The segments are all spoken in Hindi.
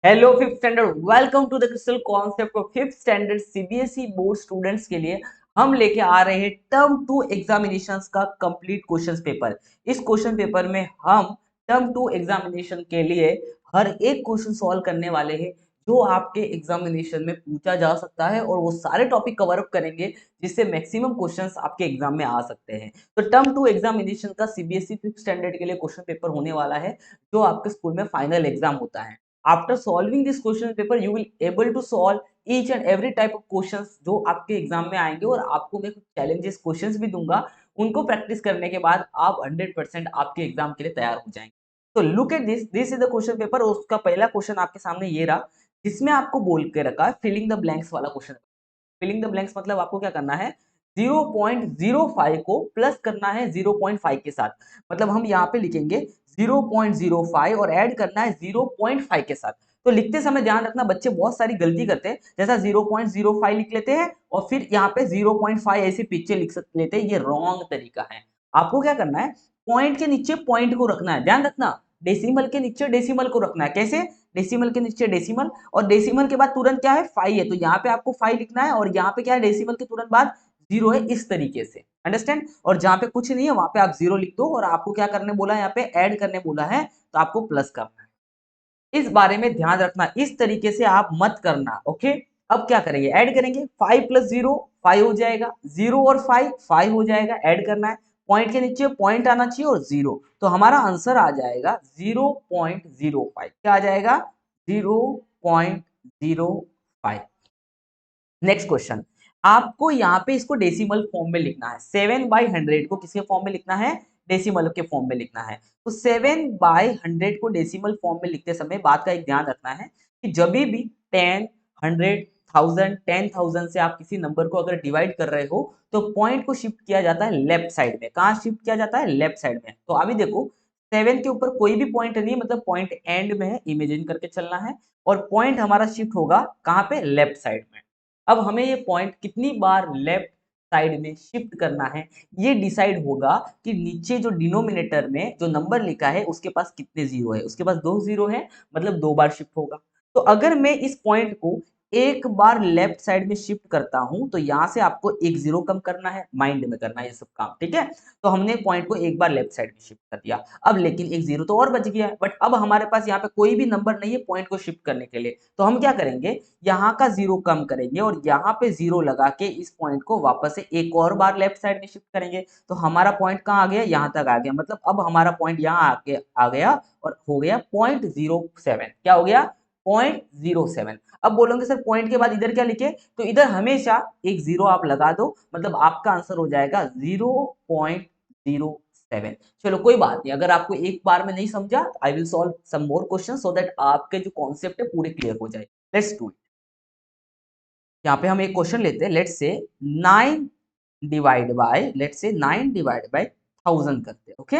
Hello fifth standard, welcome to the crystal concept of fifth standard CBSE board students के लिए हम लेके आ रहे हैं टर्म टू एग्जामिनेशंस का कंप्लीट क्वेश्चन पेपर। इस क्वेश्चन पेपर में हम टर्म टू एग्जामिनेशन के लिए हर एक क्वेश्चन सॉल्व करने वाले हैं जो आपके एग्जामिनेशन में पूछा जा सकता है, और वो सारे टॉपिक कवर अप करेंगे जिससे मैक्सिमम क्वेश्चंस आपके एग्जाम में आ सकते हैं। तो टर्म टू एग्जामिनेशन का सीबीएसई फिफ्थ स्टैंडर्ड के लिए क्वेश्चन पेपर होने वाला है जो आपके स्कूल में फाइनल एग्जाम होता है। After solving this question paper, you will able to solve each and every type of questions जो आपके एग्जाम में आएंगे, और आपको मैं कुछ चैलेंजेस क्वेश्चंस भी दूंगा। उनको प्रैक्टिस करने के बाद आप 100% आपके एग्जाम के लिए तैयार हो जाएंगे। तो look at this is the question paper. उसका पहला क्वेश्चन आपके सामने ये रहा, जिसमें आपको बोल के रखा है फिलिंग द ब्लैंक्स वाला क्वेश्चन। फिलिंग द ब्लैंक्स मतलब आपको क्या करना है, 0.05 को प्लस करना है 0.5 के साथ। मतलब हम यहाँ पे लिखेंगे 0.05 और ऐड करना है 0.5 के साथ। तो लिखते समय ध्यान रखना, बच्चे बहुत सारी गलती करते हैं, जैसा 0.05 लिख लेते हैं और फिर यहाँ पे 0.5 ऐसे पीछे लिख लेते हैं। ये रॉन्ग तरीका है। आपको क्या करना है, पॉइंट के नीचे पॉइंट को रखना है। ध्यान रखना, डेसिमल के नीचे डेसिमल को रखना है। कैसे? डेसिमल के नीचे डेसिमल, और डेसिमल के बाद तुरंत क्या है, 5 है, तो यहाँ पे आपको 5 लिखना है, और यहाँ पे क्या है, डेसिमल के तुरंत बाद 0 है, इस तरीके से। अंडरस्टैंड? और जहां पे कुछ नहीं है वहां पे आप 0 लिख दो, और आपको क्या करने बोला है, यहाँ पे ऐड करने बोला है, तो आपको प्लस करना है। इस बारे में ध्यान रखना, इस तरीके से आप मत करना। ओके, अब क्या करेंगे, ऐड करेंगे। 5 प्लस 0 5 हो जाएगा, 0 और 5 5 हो जाएगा। ऐड करना है, पॉइंट के नीचे पॉइंट आना चाहिए और 0, तो हमारा आंसर आ जाएगा 0.05। क्या आ जाएगा? 0.05। नेक्स्ट क्वेश्चन, आपको यहाँ पे इसको डेसिमल फॉर्म में लिखना है। 7/100 को किसके फॉर्म में लिखना है, डेसिमल के फॉर्म में लिखना है। तो 7/100 को डेसिमल फॉर्म में लिखते समय बात का एक ध्यान रखना है कि जब भी 10, 100, 1000, 10,000 से आप किसी नंबर को अगर डिवाइड कर रहे हो तो पॉइंट को शिफ्ट किया जाता है लेफ्ट साइड में। कहाँ शिफ्ट किया जाता है? लेफ्ट साइड में। तो अभी देखो, 7 के ऊपर कोई भी पॉइंट नहीं है, मतलब पॉइंट एंड में है, इमेजिन करके चलना है, और पॉइंट हमारा शिफ्ट होगा कहाँ पे, लेफ्ट साइड में। अब हमें ये पॉइंट कितनी बार लेफ्ट साइड में शिफ्ट करना है, ये डिसाइड होगा कि नीचे जो डिनोमिनेटर में जो नंबर लिखा है उसके पास कितने जीरो है। उसके पास 2 जीरो है, मतलब 2 बार शिफ्ट होगा। तो अगर मैं इस पॉइंट को एक बार लेफ्ट साइड में शिफ्ट करता हूं तो यहां से आपको एक जीरो कम करना है, माइंड में करना है ये सब काम, ठीक है। तो हमने पॉइंट को एक बार लेफ्ट साइड में शिफ्ट कर दिया। अब लेकिन एक जीरो तो और बच गया है, बट अब हमारे पास यहाँ पे कोई भी नंबर नहीं है पॉइंट को शिफ्ट करने के लिए। तो हम क्या करेंगे, यहाँ का जीरो कम करेंगे और यहाँ पे जीरो लगा के इस पॉइंट को वापस से एक और बार लेफ्ट साइड में शिफ्ट करेंगे। तो हमारा पॉइंट कहाँ आ गया, यहाँ तक आ गया। मतलब अब हमारा पॉइंट यहाँ आके आ गया और हो गया 0.07। क्या हो गया? 0.07। अब बोलोगे सर पॉइंट के बाद इधर क्या लिखे, तो इधर हमेशा एक जीरो आप लगा दो, मतलब आपका आंसर हो जाएगा 0.07। चलो कोई बात नहीं, अगर आपको एक बार में नहीं समझा, I will solve some more question so that आपके जो कॉन्सेप्ट है पूरे क्लियर हो जाए। Let's do it. यहाँ पे हम एक क्वेश्चन लेते हैं। लेट्स से 9 डिवाइड बाय 1000 करते हैं। ओके,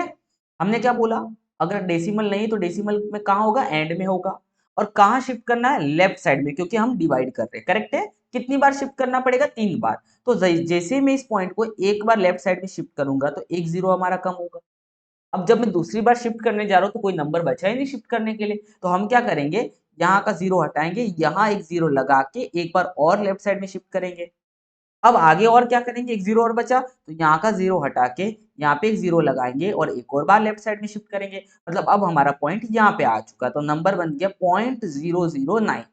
हमने क्या बोला, अगर डेसिमल नहीं तो डेसिमल में कहाँ होगा, एंड में होगा। और कहाँ शिफ्ट करना है, लेफ्ट साइड में, क्योंकि हम डिवाइड कर रहे हैं। करेक्ट है। कितनी बार शिफ्ट करना पड़ेगा, 3 बार। तो जैसे मैं इस पॉइंट को एक बार लेफ्ट साइड में शिफ्ट करूंगा तो एक जीरो हमारा कम होगा। अब जब मैं दूसरी बार शिफ्ट करने जा रहा हूँ तो कोई नंबर बचा ही नहीं शिफ्ट करने के लिए, तो हम क्या करेंगे, यहाँ का जीरो हटाएंगे, यहाँ एक जीरो लगा के एक बार और लेफ्ट साइड में शिफ्ट करेंगे। अब आगे और क्या करेंगे, एक जीरो और बचा, तो यहाँ का जीरो हटा के यहाँ पे एक जीरो लगाएंगे और एक और बार लेफ्ट साइड में शिफ्ट करेंगे। मतलब अब हमारा पॉइंट यहाँ पे आ चुका, तो नंबर बन गया 0.009।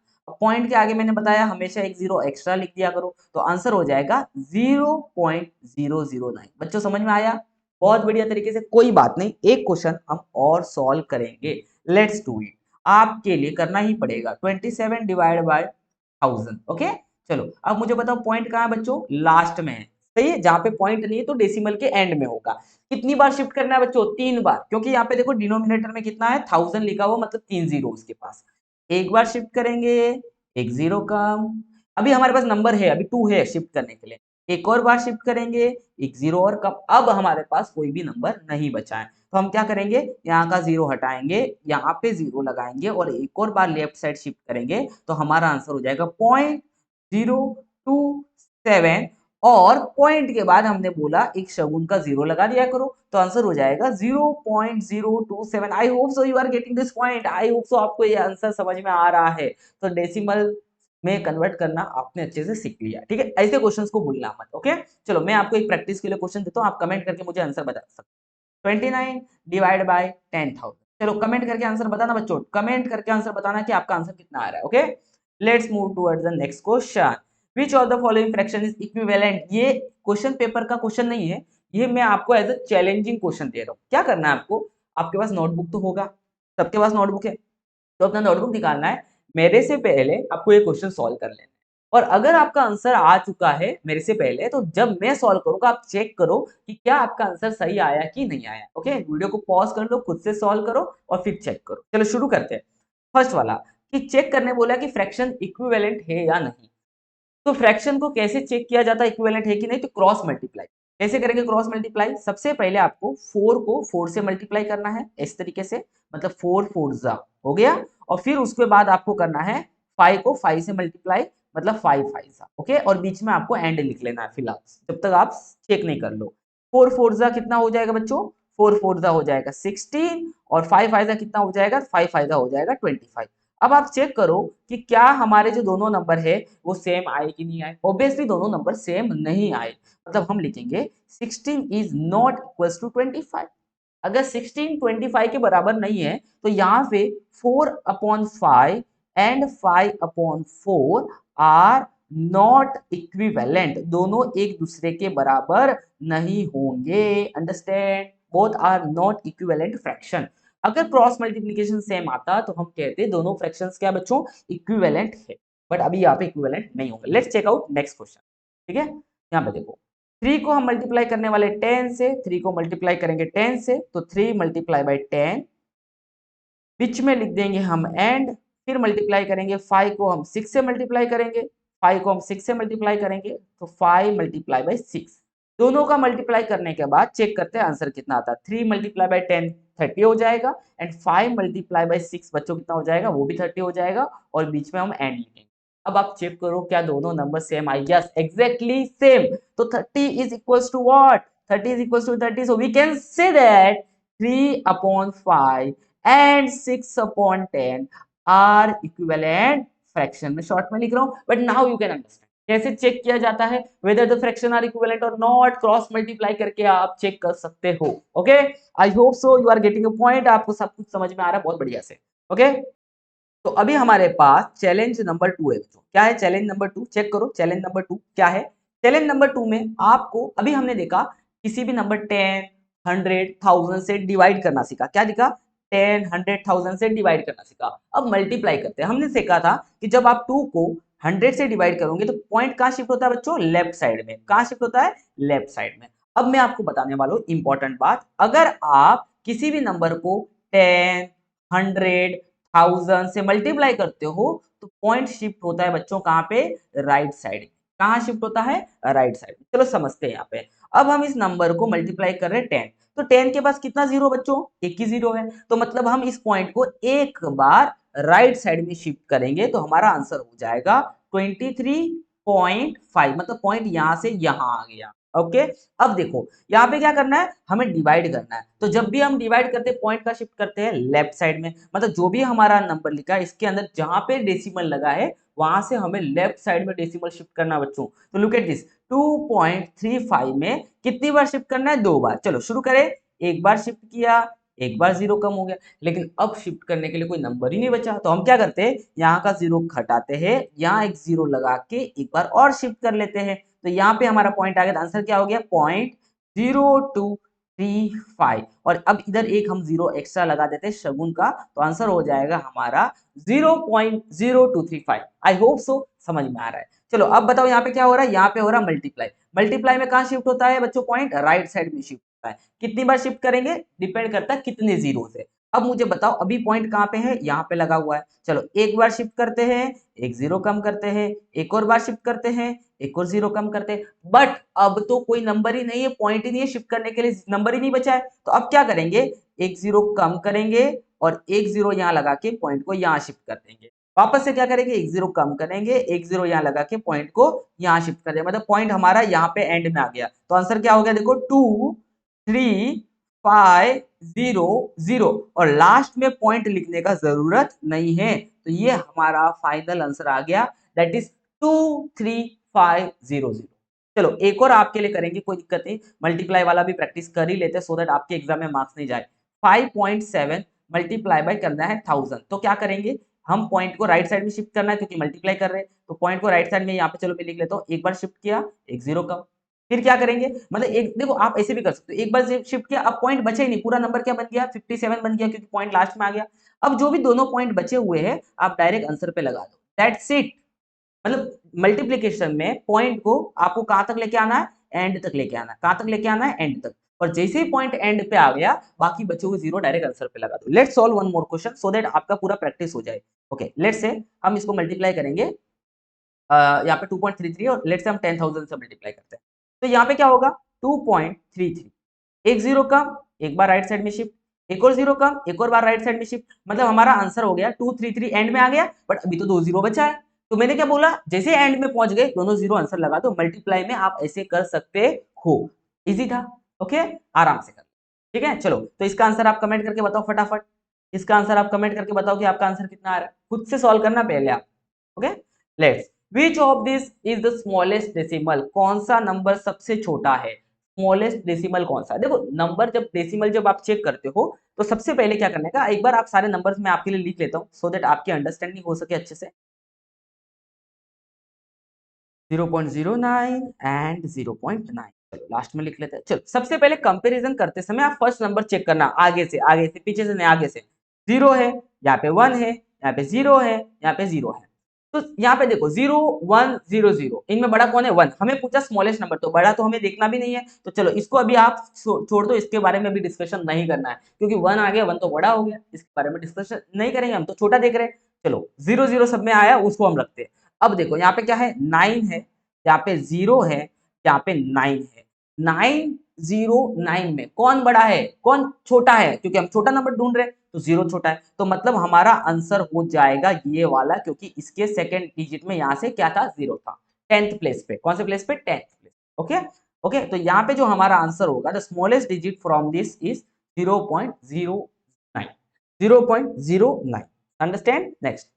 पॉइंट के आगे मैंने बताया हमेशा एक जीरो एक्स्ट्रा लिख दिया करो, तो आंसर हो जाएगा 0.009। बच्चों समझ में आया? बहुत बढ़िया तरीके से। कोई बात नहीं, एक क्वेश्चन हम और सॉल्व करेंगे। Let's do it. आपके लिए करना ही पड़ेगा 27/1000। ओके, चलो अब मुझे बताओ पॉइंट कहाँ है बच्चों, लास्ट में है। सही है, जहां पे पॉइंट नहीं है तो डेसिमल के एंड में होगा। कितनी बार शिफ्ट करना है बच्चों, 3 बार, क्योंकि यहाँ पे देखो डिनोमिनेटर में कितना है, 1000 लिखा हुआ, मतलब 3 जीरो उसके पास। एक बार शिफ्ट करेंगे, एक जीरो कम। अभी हमारे पास नंबर है, अभी 2 है शिफ्ट करने के लिए। एक और बार शिफ्ट करेंगे, एक जीरो और कम। अब हमारे पास कोई भी नंबर नहीं बचा है, तो हम क्या करेंगे, यहाँ का जीरो हटाएंगे, यहाँ पे जीरो लगाएंगे और एक और बार लेफ्ट साइड शिफ्ट करेंगे, तो हमारा आंसर हो जाएगा 0.027। और पॉइंट के बाद हमने बोला एक शगुन का जीरो लगा दिया करो, तो आंसर हो जाएगा 0.027। I hope so you are getting this point, I hope so आपको ये आंसर समझ में आ रहा है। तो डेसिमल में कन्वर्ट करना आपने अच्छे से सीख लिया, ठीक है। ऐसे क्वेश्चंस को भूलना मत, ओके। चलो मैं आपको एक प्रैक्टिस के लिए क्वेश्चन देता हूँ, आप कमेंट करके मुझे आंसर बता सकते हैं। 29 डिवाइड बाय 10,000। चलो कमेंट करके आंसर बताना बच्चों, कमेंट करके आंसर बताना कि आपका आंसर कितना आ रहा है, okay. Let's move towards the next question. Which of the following fraction is equivalent. ये क्वेश्चन पेपर का क्वेश्चन नहीं है, ये मैं आपको एज अ चैलेंजिंग क्वेश्चन दे रहा हूँ। क्या करना है आपको, आपके पास नोटबुक तो होगा, सबके पास नोटबुक है, तो अपना नोटबुक निकालना है, मेरे से पहले आपको ये क्वेश्चन सॉल्व कर लेना है। और अगर आपका आंसर आ चुका है मेरे से पहले, तो जब मैं सॉल्व करूंगा आप चेक करो कि क्या आपका आंसर सही आया कि नहीं आया, ओके। वीडियो को पॉज कर लो, खुद से सॉल्व करो और फिर चेक करो। चलो शुरू करते हैं। फर्स्ट वाला कि चेक करने बोला कि फ्रैक्शन इक्विवेलेंट है या नहीं। तो फ्रैक्शन को कैसे चेक किया जाता है इक्विवेलेंट है कि नहीं, तो क्रॉस मल्टीप्लाई। कैसे करेंगे क्रॉस मल्टीप्लाई, सबसे पहले आपको 4 को 4 से मल्टीप्लाई करना है इस तरीके से, मतलब 4 4 जा हो गया। और फिर उसके बाद आपको करना है 5 को 5 से मल्टीप्लाई, मतलब 5 5 जा, ओके। और बीच में आपको एंड लिख लेना है फिलहाल, जब तक आप चेक नहीं कर लो। 4 4 जा कितना हो जाएगा बच्चों, 4 4 जा हो जाएगा 16, और 5 5 जा कितना हो जाएगा, 5 5 जा हो जाएगा 25। अब आप चेक करो कि क्या हमारे जो दोनों नंबर है वो सेम आए कि नहीं आए। ऑब्वियसली दोनों नंबर सेम नहीं आए, मतलब हम लिखेंगे 16 इज नॉट इक्वल टू 25। अगर 16 25 के बराबर नहीं है तो यहाँ पे 4/5 एंड 5/4 आर नॉट इक्विवेलेंट, दोनों एक दूसरे के बराबर नहीं होंगे। Understand, both are not equivalent fraction. अगर क्रॉस मल्टीप्लिकेशन सेम आता तो हम कहते दोनों फ्रैक्शंस क्या बच्चों, इक्विवेलेंट है। बट अभी यहाँ पे इक्विवेलेंट नहीं होंगे। Let's check out next question, ठीक है। यहाँ पे देखो 3 को हम मल्टीप्लाई करने वाले 10 से, 3 को मल्टीप्लाई करेंगे 10 से, तो 3 मल्टीप्लाई बाई 10, बीच में लिख देंगे हम एंड। फिर मल्टीप्लाई करेंगे 5 को हम 6 से मल्टीप्लाई करेंगे, 5 को हम 6 से मल्टीप्लाई करेंगे, तो 5 मल्टीप्लाई बाई 6। दोनों का मल्टीप्लाई करने के बाद चेक करते हैं आंसर कितना आता है। 3 मल्टीप्लाई बाई 10 30 हो जाएगा, एंड 5 मल्टीप्लाई बाई 6 बच्चों कितना हो जाएगा, वो भी 30 हो जाएगा, और बीच में हम एंड लिखेंगे। अब आप चेक करो क्या दोनों नंबर सेम आई, यस एग्जैक्टली सेम। तो 30 is equals to what, 30 is equals to 30, so we can say that 3/5 and 6/10 are equivalent fraction। मैं शॉर्ट में लिख रहा हूँ, but now you can understand कैसे चेक किया जाता है whether the fraction are equivalent और नॉट। क्रॉस मल्टीप्लाई करके आप चेक कर सकते हो, okay. I hope so you are getting a point, आपको सब कुछ समझ में आ रहा है बहुत बढ़िया से, ओके। तो अभी हमारे पास चैलेंज नंबर 2 है बच्चों। क्या है चैलेंज नंबर 2, चेक करो चैलेंज नंबर 2 क्या है। चैलेंज नंबर 2 में आपको अभी हमने देखा किसी भी नंबर 10 100 1000 से डिवाइड करना सीखा। क्या दिखा, 10 100 1000 से डिवाइड करना सीखा। अब मल्टीप्लाई करते हैं। हमने सीखा था कि जब आप 2 को 100 से डिवाइड करोगे तो पॉइंट कहां शिफ्ट होता है बच्चों, लेफ्ट साइड में। कहां शिफ्ट होता है, लेफ्ट साइड में। अब मैं आपको बताने वाला हूं इंपॉर्टेंट बात, अगर आप किसी भी नंबर को 10 100 1000 से मल्टीप्लाई करते हो तो पॉइंट शिफ्ट होता है बच्चों कहां पे, राइट साइड। कहां शिफ्ट होता है, राइट साइड। चलो समझते हैं यहाँ पे। अब हम इस नंबर को मल्टीप्लाई कर रहे हैं 10, तो 10 के पास कितना जीरो बच्चों, एक ही जीरो है, तो मतलब हम इस पॉइंट को एक बार राइट साइड में शिफ्ट करेंगे तो हमारा आंसर हो जाएगा 23.5, मतलब पॉइंट यहां से यहां आ गया, ओके। अब देखो यहाँ पे क्या करना है, हमें डिवाइड करना है। तो जब भी हम डिवाइड करते हैं पॉइंट का शिफ्ट करते हैं लेफ्ट साइड में, मतलब जो भी हमारा नंबर लिखा है इसके अंदर जहां पे डेसिमल लगा है वहां से हमें लेफ्ट साइड में डेसिमल शिफ्ट करना बच्चों। तो लुक एट दिस, 2.35 में कितनी बार शिफ्ट करना है, 2 बार। चलो शुरू करें, एक बार शिफ्ट किया, एक बार जीरो कम हो गया, लेकिन अब शिफ्ट करने के लिए कोई नंबर ही नहीं बचा, तो हम क्या करते हैं, यहाँ का जीरो घटाते हैं, यहाँ एक जीरो लगा के एक बार और शिफ्ट कर लेते हैं। तो यहाँ पे हमारा पॉइंट आ गया, आंसर क्या हो गया, 0.0235। और अब इधर एक हम जीरो एक्स्ट्रा लगा देते हैं शगुन का, तो आंसर हो जाएगा हमारा 0.0235। आई होप सो समझ में आ रहा है। चलो अब बताओ यहाँ पे क्या हो रहा है, यहाँ पे हो रहा है मल्टीप्लाई। मल्टीप्लाई में कहाँ शिफ्ट होता है बच्चों, पॉइंट राइट साइड में शिफ्ट होता है। कितनी बार शिफ्ट करेंगे, डिपेंड करता है कितने जीरो से। अब मुझे बताओ अभी पॉइंट कहाँ पे है, यहाँ पे लगा हुआ है। चलो एक बार शिफ्ट करते हैं, एक जीरो कम करते हैं, एक और बार शिफ्ट करते हैं, एक और जीरो कम करते हैं। बट अब तो कोई नंबर ही नहीं है, पॉइंट ही नहीं है, शिफ्ट करने के लिए नंबर ही नहीं बचा है। तो अब क्या करेंगे, एक जीरो कम करेंगे और एक जीरो यहाँ लगा के पॉइंट को यहाँ शिफ्ट कर देंगे। वापस से क्या करेंगे, एक जीरो कम करेंगे, एक जीरो यहाँ लगा के पॉइंट को यहाँ शिफ्ट कर देंगे, मतलब पॉइंट हमारा यहाँ पे एंड में आ गया। तो आंसर क्या हो गया, देखो 2 3 5 0 0, और लास्ट में पॉइंट लिखने का जरूरत नहीं है। तो ये हमारा फाइनल आंसर आ गया, दैट इज 2 3 5 0 0। चलो एक और आपके लिए करेंगे, कोई दिक्कत नहीं, मल्टीप्लाई वाला भी प्रैक्टिस कर ही लेते हैं सो दैट आपके एग्जाम में मार्क्स नहीं जाए। 5.7 मल्टीप्लाई बाय करना है 1000, तो क्या करेंगे, हम पॉइंट को राइट साइड में शिफ्ट करना है क्योंकि मल्टीप्लाई कर रहे हैं, तो पॉइंट को राइट साइड में यहाँ पे चलो मैं लिख लेता हूँ, एक बार शिफ्ट किया, एक जीरो कम, फिर क्या करेंगे, मतलब एक देखो आप ऐसे भी कर सकते हो, एक बार शिफ्ट किया, अब पॉइंट बचे ही नहीं, पूरा नंबर क्या बन गया, 57 बन गया क्योंकि पॉइंट लास्ट में आ गया। अब जो भी दोनों पॉइंट बचे हुए हैं आप डायरेक्ट आंसर पे लगा दो, दैट्स इट। मतलब मल्टीप्लीकेशन में पॉइंट को आपको कहां तक लेके आना है, एंड तक लेके आना है, कहां तक लेके आना है, एंड तक, और जैसे ही पॉइंट एंड पे आ गया बाकी बचे हुए जीरो डायरेक्ट आंसर पे लगा दो। Let's solve one more question so that आपका पूरा प्रैक्टिस हो जाए। ओके लेट्स से हम इसको मल्टीप्लाई करेंगे, यहाँ पे 2.33 और लेट्स से हम 10,000 से मल्टीप्लाई करते हैं, तो यहाँ पे क्या होगा 2.33, एक जीरो कम, एक बार राइट साइड में शिफ्ट, एक और जीरो कम, एक और बार राइट साइड में शिफ्ट, मतलब हमारा आंसर हो गया 233 एंड में आ गया, बट अभी तो दो जीरो बचा है। तो मैंने क्या बोला, जैसे एंड में पहुंच गए दोनों जीरो आंसर लगा दो, मल्टीप्लाई में आप ऐसे कर सकते हो, इजी था। ओके आराम से कर, ठीक है। चलो तो इसका आंसर आप कमेंट करके बताओ फटाफट, इसका आंसर आप कमेंट करके बताओ कि आपका आंसर कितना आ रहा है, खुद से सॉल्व करना पहले आप। Okay let's, which of this is the smallest decimal, कौन सा नंबर सबसे छोटा है, स्मॉलेस्ट डेसिमल कौन सा है। देखो नंबर जब डेसिमल जब आप चेक करते हो तो सबसे पहले क्या करने का, एक बार आप सारे नंबर्स में आपके लिए लिख लेता हूं सो दैट आपकी अंडरस्टैंडिंग हो सके अच्छे से। 0.09 एंड 0.9, चलो लास्ट में लिख लेते हैं। चलो सबसे पहले कंपैरिजन करते समय आप फर्स्ट नंबर चेक करना, आगे से पीछे से नहीं, आगे से। जीरो है, यहाँ पे वन है, यहाँ पे जीरो है, यहाँ पे जीरो है, तो यहाँ पे देखो 0 1 0 0, इनमें बड़ा कौन है, वन। हमें पूछा स्मॉलेस्ट नंबर, तो बड़ा तो हमें देखना भी नहीं है, तो चलो इसको अभी आप छोड़ दो, इसके बारे में भी डिस्कशन नहीं करना है क्योंकि वन आ गया, वन तो बड़ा हो गया, इसके बारे में डिस्कशन नहीं करेंगे, हम तो छोटा देख रहे हैं। चलो जीरो जीरो सब में आया, उसको हम रखते हैं। अब देखो यहाँ पे क्या है, 9 है, यहाँ पे 0 है, यहाँ पे 9 है, 909 में कौन बड़ा है, कौन छोटा है, क्योंकि हम छोटा नंबर ढूंढ रहे हैं तो जीरो छोटा है, तो मतलब हमारा आंसर हो जाएगा ये वाला, क्योंकि इसके सेकंड डिजिट में यहां से क्या था, जीरो था, 10th प्लेस पे, कौन से प्लेस पे, 10th प्लेस। ओके ओके, तो यहाँ पे जो हमारा आंसर होगा, the smallest digit from this is 0.09, 0.09, understand. Next,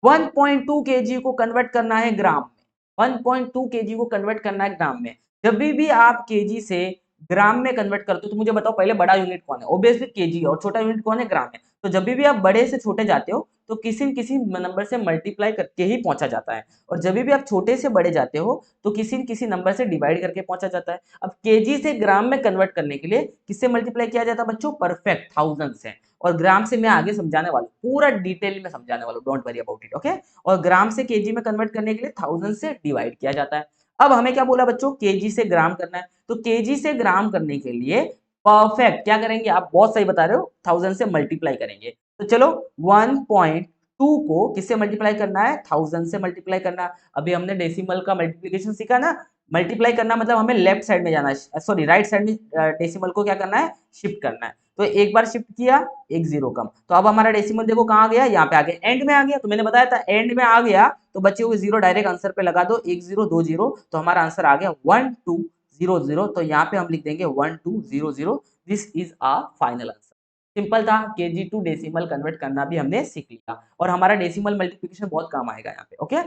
1.2 KG को कन्वर्ट करना है ग्राम में, 1.2 केजी को कन्वर्ट करना है ग्राम में। जब भी आप केजी से ग्राम में कन्वर्ट करते हो तो मुझे बताओ पहले बड़ा यूनिट कौन है, ऑब्वियसली केजी, और छोटा यूनिट कौन है, ग्राम है। तो जब भी आप बड़े से छोटे जाते हो तो किसी न किसी नंबर से मल्टीप्लाई करके ही पहुंचा जाता है, और जब भी आप छोटे से बड़े जाते हो तो किसी न किसी नंबर से डिवाइड करके पहुंचा जाता है। अब केजी से ग्राम में कन्वर्ट करने के लिए किससे मल्टीप्लाई किया जाता है बच्चों, परफेक्ट, थाउजेंड से। और ग्राम से मैं आगे समझाने वाला हूँ, पूरा डिटेल में समझाने वाला हूँ, don't worry about it. Okay, और ग्राम से केजी में कन्वर्ट करने के लिए थाउजेंड से डिवाइड किया जाता है। अब हमें क्या बोला बच्चों, केजी से ग्राम करना है, तो केजी से ग्राम करने के लिए परफेक्ट क्या करेंगे, आप बहुत सही बता रहे हो, थाउजेंड से मल्टीप्लाई करेंगे। तो चलो 1.2 को किससे मल्टीप्लाई करना है, थाउजेंड से मल्टीप्लाई करना। अभी हमने डेसिमल का मल्टीप्लीकेशन सीखा ना, मल्टीप्लाई करना मतलब हमें लेफ्ट साइड में जाना है, सॉरी राइट साइड में डेसिमल को क्या करना है, शिफ्ट करना है। तो एक बार शिफ्ट किया, एक जीरो कम, तो अब हमारा डेसिमल देखो कहाँ आ गया, यहाँ पे आ गया, एंड में आ गया। तो मैंने बताया था एंड में आ गया तो बचे हुए जीरो डायरेक्ट आंसर पे लगा दो, एक जीरो दो जीरो, तो हमारा आंसर आ गया 1200। तो यहाँ पे हम लिख देंगे 1200, this is a final answer. Simple था, केजी टू डेसिमल कन्वर्ट करना भी हमने सीख लिया, और हमारा डेसिमल मल्टीप्लिकेशन बहुत काम आएगा यहाँ पे। Okay,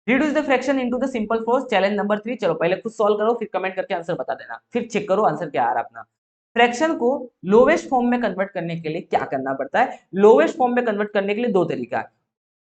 reduce the fraction into the simple force, challenge number 3। चलो पहले खुद सॉल्व करो, फिर कमेंट करके आंसर बता देना, फिर चेक करो आंसर क्या आ रहा है अपना। फ्रैक्शन को लोवेस्ट फॉर्म में कन्वर्ट करने के लिए क्या करना पड़ता है, लोवेस्ट फॉर्म में कन्वर्ट करने के लिए दो तरीका है।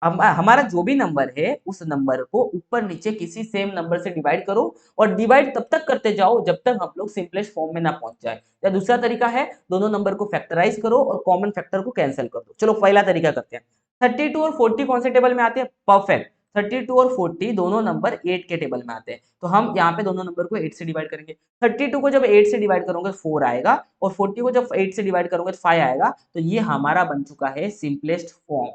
हमारा जो भी नंबर है उस नंबर को ऊपर नीचे किसी सेम नंबर से डिवाइड करो, और डिवाइड तब तक करते जाओ जब तक हम लोग सिंपलेस्ट फॉर्म में ना पहुंच जाए। या दूसरा तरीका है, दोनों नंबर को फैक्टराइज करो और कॉमन फैक्टर को कैंसिल कर दो। चलो पहला तरीका करते हैं। 32 और 40 कौन से टेबल में आते हैं, परफेक्ट, 32 और 40 दोनों नंबर 8 के टेबल में आते हैं, तो हम यहाँ पे दोनों नंबर को 8 से डिवाइड करेंगे। 32 को जब 8 से डिवाइड करोगे 4 आएगा, और 40 को जब 8 से डिवाइड करोगे 5 आएगा, तो ये हमारा बन चुका है सिंपलेस्ट फॉर्म।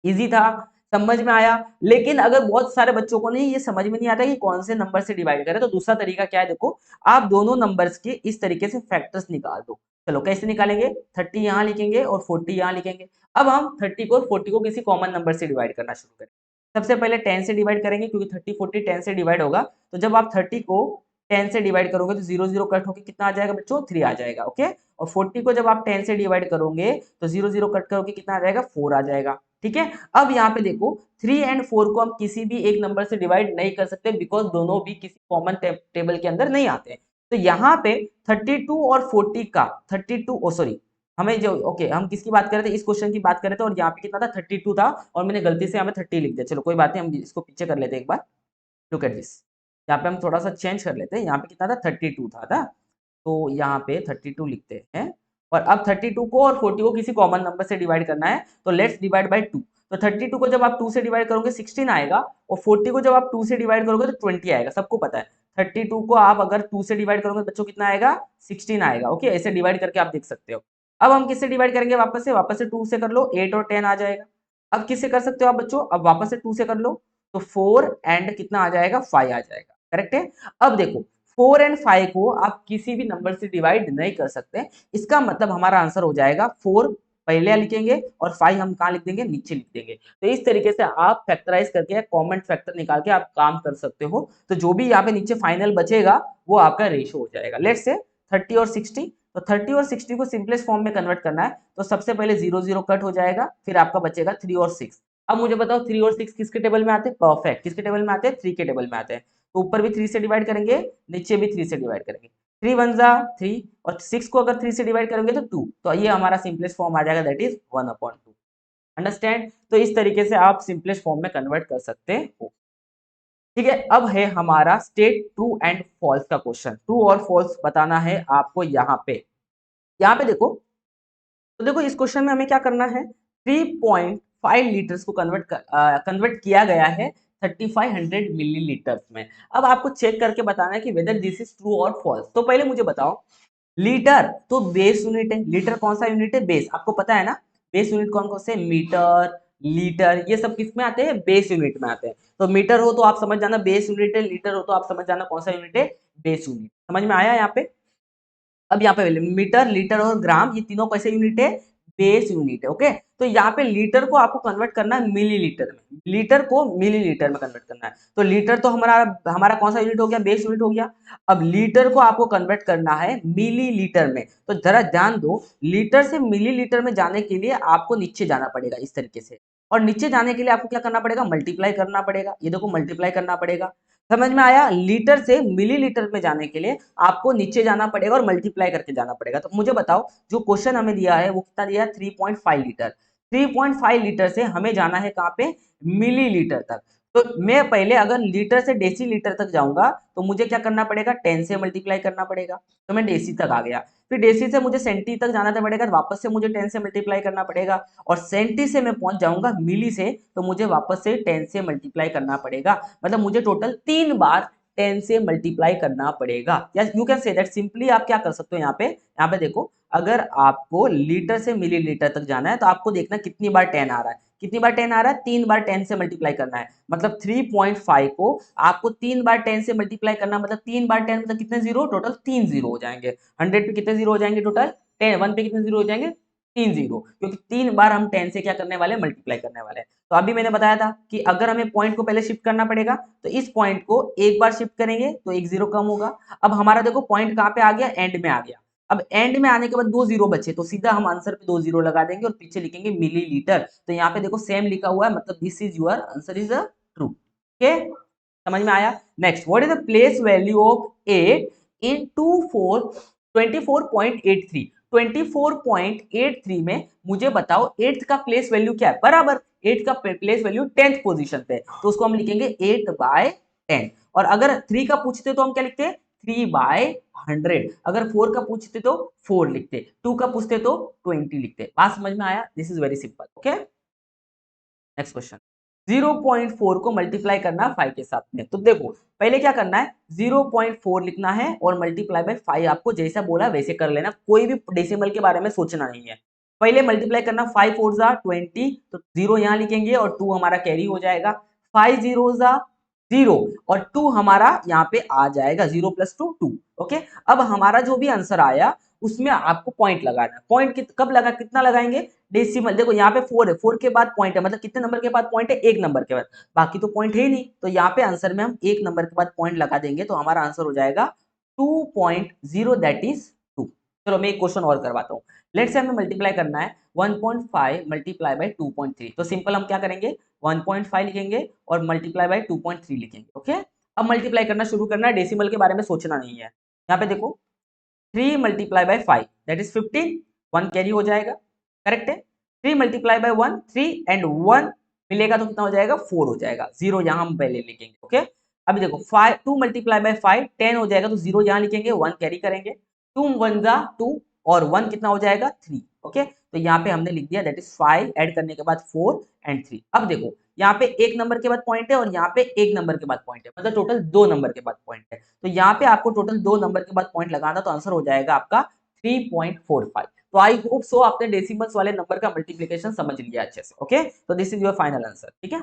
इजी था, समझ में आया। लेकिन अगर बहुत सारे बच्चों को नहीं ये समझ में नहीं आता कि कौन से नंबर से डिवाइड करें, तो दूसरा तरीका क्या है, देखो आप दोनों नंबर्स के इस तरीके से फैक्टर्स निकाल दो। चलो कैसे निकालेंगे, 30 यहाँ लिखेंगे और 40 यहाँ लिखेंगे। अब हम 30 को और 40 को किसी कॉमन नंबर से डिवाइड करना शुरू करें। सबसे पहले 10 से डिवाइड करेंगे, क्योंकि 30 40 10 से डिवाइड होगा। तो जब आप 30 को 10 से डिवाइड करोगे तो 0 0 कट होकर कितना आ जाएगा बच्चों, 3 आ जाएगा। ओके, और 40 को जब आप 10 से डिवाइड करोगे तो 0 0 कट करोगे कितना आ जाएगा, 4 आ जाएगा। ठीक है, अब यहाँ पे देखो 3 एंड 4 को हम किसी भी एक नंबर से डिवाइड नहीं कर सकते, बिकॉज दोनों भी किसी कॉमन टेबल के अंदर नहीं आते हैं। तो यहाँ पे 32 और 40 का 32 ओ सॉरी हमें जो ओके हम किसकी बात कर रहे थे, इस क्वेश्चन की बात कर रहे थे, और यहाँ पे कितना था 32 था, और मैंने गलती से यहाँ पे 30 लिख दिया। चलो कोई बात नहीं, हम इसको पीछे कर लेते हैं एक बार। लुक एट दिस, यहाँ पे हम थोड़ा सा चेंज कर लेते हैं। यहाँ पे कितना था 32 था ना, तो यहाँ पे 32 लिखते हैं। और अब 32 को और 40 को किसी कॉमन नंबर से डिवाइड करना है, तो लेट्स डिवाइड बाय 2। तो 32 को जब आप 2 से डिवाइड करोगे 16 आएगा, और 40 को जब आप 2 से डिवाइड करोगे तो 20 आएगा। सबको पता है 32 को आप अगर 2 से डिवाइड करोगे तो बच्चों कितना आएगा, 16 आएगा। ओके, ऐसे डिवाइड करके आप देख सकते हो। अब हम किससे डिवाइड करेंगे, वापस से 2 से कर लो, 8 और 10 आ जाएगा। अब किससे कर सकते हो आप बच्चों, अब वापस से 2 से कर लो, तो 4 एंड कितना आ जाएगा, 5 आ जाएगा। करेक्ट है। अब देखो 4 एंड 5 को आप किसी भी नंबर से डिवाइड नहीं कर सकते, इसका मतलब हमारा आंसर हो जाएगा 4 पहले लिखेंगे और 5 हम कहाँ लिख देंगे, नीचे लिख देंगे। तो इस तरीके से आप फैक्टराइज करके कॉमन फैक्टर निकाल के आप काम कर सकते हो। तो जो भी यहाँ पे नीचे फाइनल बचेगा वो आपका रेशो हो जाएगा। लेट्स से 30 और 60, तो 30 और 60 को सिंपलेस्ट फॉर्म में कन्वर्ट करना है, तो सबसे पहले 0 0 कट हो जाएगा, फिर आपका बचेगा 3 और 6। अब मुझे बताओ 3 और 6 किसके टेबल में आते हैं, परफेक्ट, किसके टेबल में आते हैं, 3 के टेबल में आते हैं। तो ऊपर भी 3 से डिवाइड करेंगे, नीचे भी 3 से डिवाइड करेंगे। 3 1 जा 3, और 6 को अगर 3 से डिवाइड करेंगे तो 2, तो ये हमारा सिंपलेस्ट फॉर्म आ जाएगा, दैट इज 1/2। अंडरस्टैंड। तो इस तरीके से आप सिंपलेस्ट फॉर्म में कन्वर्ट कर सकते हो। ठीक है, अब है हमारा स्टेट ट्रू एंड फॉल्स का क्वेश्चन। ट्रू और फॉल्स बताना है आपको। यहाँ पे देखो, तो देखो इस क्वेश्चन में हमें क्या करना है, 3.5 लीटर्स को कन्वर्ट किया गया है 3500 मिलीलीटर्स में। अब आपको चेक करके बताना है कि वेदर दिस इज ट्रू और फॉल्स। तो पहले मुझे बताओ, लीटर तो बेस यूनिट है, लीटर कौन सा यूनिट है, बेस, आपको पता है ना। बेस यूनिट कौन कौन से, मीटर, लीटर, ये सब किस में आते हैं, बेस यूनिट में आते हैं। तो मीटर हो तो आप समझ जाना बेस यूनिट है, लीटर हो तो आप समझ जाना कौन सा यूनिट है, बेस यूनिट। समझ में आया यहाँ पे। अब यहाँ पे मीटर, लीटर और ग्राम, ये तीनों कैसे यूनिट है, बेस यूनिट है। ओके, तो यहाँ पे लीटर को आपको कन्वर्ट करना है मिलीलीटर में, लीटर को मिलीलीटर में कन्वर्ट करना है। तो लीटर तो हमारा हमारा कौन सा यूनिट हो गया, बेस यूनिट हो गया। अब लीटर को आपको कन्वर्ट करना है मिलीलीटर में। तो जरा ध्यान दो, लीटर से मिलीलीटर में जाने के लिए आपको नीचे जाना पड़ेगा इस तरीके से, और नीचे जाने के लिए आपको क्या करना पड़ेगा, मल्टीप्लाई करना पड़ेगा। ये देखो मल्टीप्लाई करना पड़ेगा। समझ में आया। लीटर से मिलीलीटर में जाने के लिए आपको नीचे जाना पड़ेगा और मल्टीप्लाई करके जाना पड़ेगा। तो मुझे बताओ, जो क्वेश्चन हमें दिया है वो कितना दिया है, 3.5 लीटर। 3.5 लीटर से हमें जाना है कहाँ पे, मिलीलीटर तक। तो मैं पहले अगर लीटर से डेसी लीटर तक जाऊंगा तो मुझे क्या करना पड़ेगा, 10 से मल्टीप्लाई करना पड़ेगा, तो मैं डेसी तक आ गया। फिर डेसी से मुझे सेंटी तक जाना पड़ेगा, वापस से मुझे 10 से मल्टीप्लाई करना पड़ेगा, और सेंटी से मैं पहुंच जाऊंगा मिली से, तो मुझे वापस से 10 से मल्टीप्लाई करना पड़ेगा। मतलब मुझे टोटल 3 बार 10 से मल्टीप्लाई करना पड़ेगा। या you can say that simply आप क्या कर सकते हो, यहाँ पे देखो, अगर आपको लीटर से मिलीलीटर तक जाना है तो आपको देखना कितनी बार 10 आ रहा है, कितनी बार 10 आ रहा है, 3 बार 10 से मल्टीप्लाई करना है। मतलब 3.5 को आपको 3 बार 10 से मल्टीप्लाई करना, मतलब 3 बार 10 मतलब कितने जीरो, टोटल 3 जीरो हो जाएंगे। 100 पे कितने जीरो हो जाएंगे टोटल, 10 1 पे कितने जीरो हो जाएंगे, 3 जीरो, क्योंकि 3 बार हम 10 से क्या करने वाले हैं, मल्टीप्लाई करने वाले हैं। तो अभी मैंने बताया था कि अगर हमें पॉइंट को पहले शिफ्ट करना पड़ेगा, तो इस पॉइंट को एक बार शिफ्ट करेंगे तो एक जीरो कम होगा। अब हमारा देखो पॉइंट कहाँ पे आ गया, एंड में आ गया। अब एंड में आने के बाद 2 जीरो बचे, तो सीधा हम आंसर पे 2 जीरो लगा देंगे और पीछे लिखेंगे मिलीलीटर। तो यहाँ पे देखो सेम लिखा हुआ है, मतलब this is your answer is true. Okay, समझ में आया। Next, what is the place value of 8 इन 24.83। 24.83 में मुझे बताओ 8th का प्लेस वैल्यू क्या है, बराबर 8 का प्लेस वैल्यू 10th पोजीशन पे है, तो उसको हम लिखेंगे 8/10। और अगर 3 का पूछते तो हम क्या लिखते हैं, 3/100। अगर 4 का पूछते तो 4 लिखते, 2 का पूछते तो 20 लिखते। बात समझ में आया। This is very simple. Okay, next question, 0.4 को मल्टीप्लाई करना 5 के साथ में। तो देखो पहले क्या करना है, 0.4 लिखना है और मल्टीप्लाई बाय 5, आपको जैसा बोला वैसे कर लेना, कोई भी डेसिमल के बारे में सोचना नहीं है। पहले मल्टीप्लाई करना, 5 4 20, तो 0 यहाँ लिखेंगे और 2 हमारा कैरी हो जाएगा। 5 0 0 और 2 हमारा यहाँ पे आ जाएगा, 0 + 2 2। ओके, अब हमारा जो भी आंसर आया उसमें आपको पॉइंट लगाना है। पॉइंट कब लगा, कितना लगाएंगे, डेसिमल। देखो यहाँ पे 4 है, 4 के बाद पॉइंट है, मतलब कितने नंबर के बाद पॉइंट है, 1 नंबर के बाद, बाकी तो पॉइंट है ही नहीं। तो यहाँ पे आंसर में हम 1 नंबर के बाद पॉइंट लगा देंगे तो हमारा आंसर हो जाएगा 2.0, दैट इज 2। चलो मैं एक क्वेश्चन और करवाता हूँ। लेट्स से हमें मल्टीप्लाई करना है 1.5 मल्टीप्लाई बाय 2.3। तो सिंपल हम क्या करेंगे, 1.5 लिखेंगे और मल्टीप्लाई बाय 2.3 लिखेंगे। ओके, अब मल्टीप्लाई करना शुरू करना है, डेसिमल के बारे में सोचना नहीं है। यहाँ पे देखो 3 multiply by 5 that is 15, 1 carry हो जाएगा, करेक्ट है। 3 मल्टीप्लाई बाय 1 3 एंड 1 मिलेगा तो कितना हो जाएगा, 4 हो जाएगा। 0 यहाँ हम पहले लिखेंगे। ओके, अभी देखो 5 2 मल्टीप्लाई बाय 5 10 हो जाएगा तो 0 यहाँ लिखेंगे, 1 कैरी करेंगे, 2 1 जा 2 और 1 कितना हो जाएगा, 3। ओके, तो यहाँ पे हमने लिख दिया दैट इज 5 ऐड करने के बाद 4 एंड 3। अब देखो यहाँ पे 1 नंबर के बाद पॉइंट है और यहाँ पे 1 नंबर के बाद पॉइंट है, मतलब टोटल 2 नंबर के बाद पॉइंट है। तो यहाँ पे आपको टोटल 2 नंबर के बाद पॉइंट लगाना, तो आंसर हो जाएगा आपका 3.45। तो आई होप सो आपने डेसिमल्स वाले नंबर का मल्टीप्लिकेशन समझ लिया अच्छे से। ओके, तो this is your final answer. ठीक है,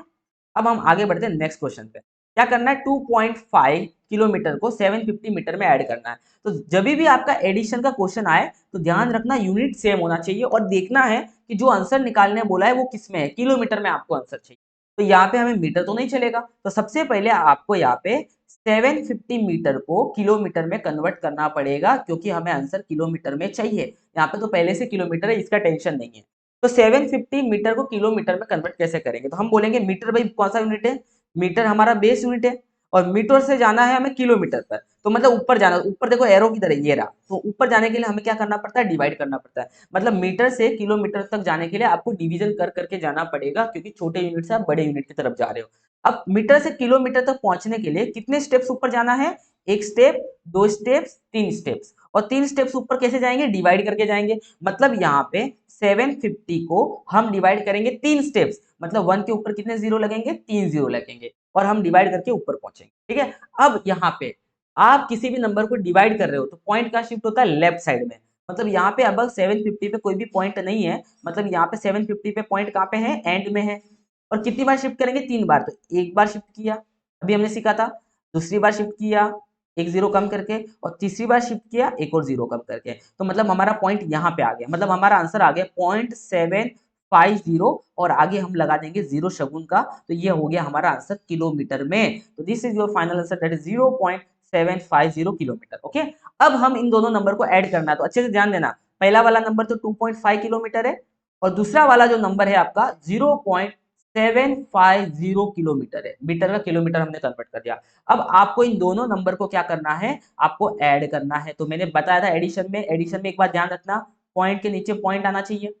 अब हम आगे बढ़ते हैं नेक्स्ट क्वेश्चन पे। क्या करना है, 2.5 किलोमीटर को 750 मीटर में ऐड करना है। तो जब भी आपका एडिशन का क्वेश्चन आए तो ध्यान रखना यूनिट सेम होना चाहिए और देखना है कि जो आंसर निकालने बोला है वो किसमें है, किलोमीटर में आपको आंसर चाहिए। तो यहाँ पे हमें मीटर तो नहीं चलेगा, तो सबसे पहले आपको यहाँ पे 750 मीटर को किलोमीटर में कन्वर्ट करना पड़ेगा, क्योंकि हमें आंसर किलोमीटर में चाहिए। यहाँ पे तो पहले से किलोमीटर है, इसका टेंशन नहीं है। तो 750 मीटर को किलोमीटर में कन्वर्ट कैसे करेंगे, तो हम बोलेंगे मीटर भाई कौन सा यूनिट है, मीटर हमारा बेस यूनिट है और मीटर से जाना है हमें किलोमीटर पर, तो मतलब ऊपर जाना, ऊपर देखो एरो की तरह ये रहा, तो ऊपर जाने के लिए हमें क्या करना पड़ता है, डिवाइड करना पड़ता है। मतलब मीटर से किलोमीटर तक जाने के लिए आपको डिवीजन कर करके जाना पड़ेगा, क्योंकि छोटे यूनिट से आप बड़े यूनिट की तरफ जा रहे हो। अब मीटर से किलोमीटर तक पहुंचने के लिए कितने स्टेप्स ऊपर जाना है, एक स्टेप, दो स्टेप्स, तीन स्टेप्स, और तीन स्टेप्स ऊपर कैसे जाएंगे, डिवाइड करके जाएंगे। मतलब यहाँ पे 750 को हम डिवाइड करेंगे तीन स्टेप्स, मतलब 1 के ऊपर कितने जीरो लगेंगे, 3 जीरो लगेंगे और हम डिवाइड करके ऊपर पहुंचेंगे। ठीक है, अब यहाँ पे आप किसी भी नंबर को डिवाइड कर रहे हो तो पॉइंट का शिफ्ट होता है लेफ्ट साइड में। मतलब यहाँ पे अब 750 पे कोई भी पॉइंट नहीं है, मतलब यहाँ पे 750 पे पॉइंट कहाँ पे है, एंड में है। और कितनी बार शिफ्ट करेंगे, 3 बार। तो एक बार शिफ्ट किया, अभी हमने सीखा था, दूसरी बार शिफ्ट किया एक जीरो कम करके, और तीसरी बार शिफ्ट किया एक और जीरो कम करके। तो मतलब हमारा पॉइंट यहाँ पे आ गया, मतलब हमारा आंसर आ गया 0.750 और आगे हम लगा देंगे जीरो शगुन का, तो ये हो गया हमारा आंसर किलोमीटर में। तो this is your final answer, that is 0.750 kilometre. Okay, अब हम इन दोनों नंबर को ऐड करना है, तो अच्छे से ध्यान देना। पहला वाला नंबर तो 2.5 किलोमीटर है और दूसरा वाला जो नंबर है आपका 0.750 किलोमीटर है। मीटर का किलोमीटर हमने कन्वर्ट कर दिया। अब आपको इन दोनों नंबर को क्या करना है, आपको ऐड करना है। तो मैंने बताया था एडिशन में, एडिशन में एक बात ध्यान रखना, पॉइंट के नीचे पॉइंट आना चाहिए।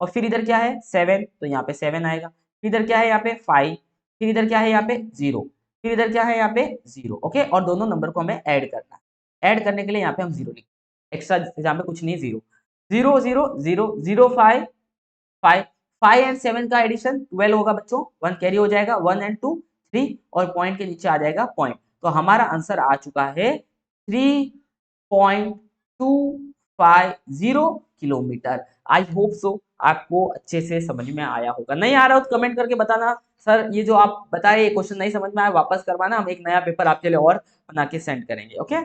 और फिर इधर क्या है 7, तो यहाँ पे 7 आएगा। फिर इधर क्या है यहाँ पे 5, फिर इधर क्या है यहाँ पे 0, फिर इधर क्या है यहाँ पे 0। ओके, और दोनों नंबर को हमें ऐड करना है। ऐड करने के लिए यहाँ पे हम 0 लिखेंगे, एक्स्ट्रा यहाँ पे कुछ नहीं, 0 0 0 0 0 5 5 5 एंड 7 का एडिशन 12 होगा बच्चों, 1 कैरी हो जाएगा, 1 एंड 2 3 और पॉइंट के नीचे आ जाएगा पॉइंट। तो हमारा आंसर आ चुका है 3.250 किलोमीटर। आई होप सो आपको अच्छे से समझ में आया होगा। नहीं आ रहा हो तो कमेंट करके बताना, सर ये जो आप बताए ये क्वेश्चन नहीं समझ में आया, वापस करवाना, हम एक नया पेपर आपके लिए और बना के सेंड करेंगे। Okay,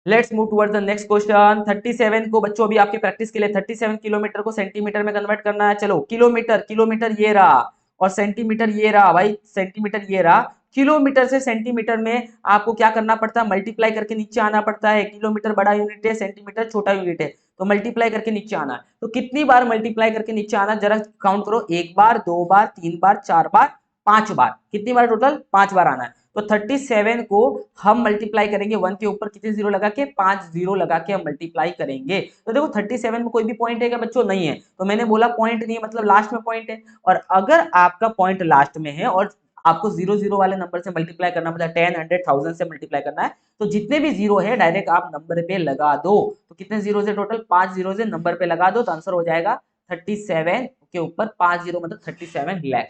let's move towards the next question. 37 को बच्चों अभी आपकी प्रैक्टिस के लिए 37 किलोमीटर को सेंटीमीटर में कन्वर्ट करना है। चलो किलोमीटर, किलोमीटर ये रहा और सेंटीमीटर ये रहा भाई, सेंटीमीटर ये रहा। किलोमीटर से सेंटीमीटर में आपको क्या करना पड़ता है, मल्टीप्लाई करके नीचे आना पड़ता है। किलोमीटर बड़ा यूनिट है, सेंटीमीटर छोटा यूनिट है, तो मल्टीप्लाई करके नीचे आना है। तो कितनी बार मल्टीप्लाई करके नीचे आना, जरा काउंट करो, एक बार, दो बार, तीन बार, चार बार, पांच बार। कितनी बार टोटल, पांच बार आना है। तो 37 को हम मल्टीप्लाई करेंगे 1 के ऊपर कितने जीरो लगा के, 5 जीरो लगा के हम मल्टीप्लाई करेंगे। तो देखो 37 में कोई भी पॉइंट है क्या बच्चों, नहीं है। तो मैंने बोला पॉइंट नहीं है, मतलब लास्ट में पॉइंट है। और अगर आपका पॉइंट लास्ट में है और आपको 0 0 वाले नंबर से मल्टीप्लाई करना, मतलब 10 100 1000 से मल्टीप्लाई करना है, तो जितने भी जीरो है डायरेक्ट आप नंबर पे लगा दो। तो कितने जीरो से टोटल, 5 जीरो से नंबर पे लगा दो, तो आंसर हो जाएगा 37 के ऊपर 5 जीरो मतलब 37 लाख।